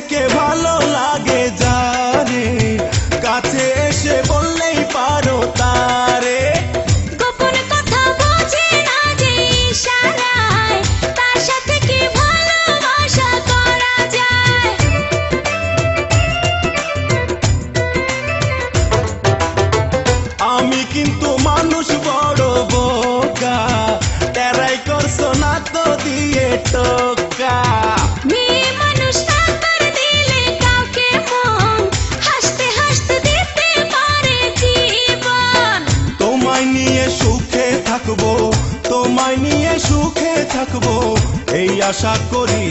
দেখে ভালো লাগে যারে, কাছে এসে বললেই পারো তারে। গোপন কথা বোঝে না যে ইশারায়, তার সাথে কি ভালোবাসা করা যায়। আমি কিন্তু মানুষ বড় বোকা, তেরাই করছো না তো দিয়ে টোকা। মেয়ে মানুষ টাকার দিলে কাউকে মন, হাসতে হাসতে দিতে পারে জীবন। তোমায় নিয়ে সুখে থাকবো, তোমায় নিয়ে সুখে থাকবো, এই আশা করি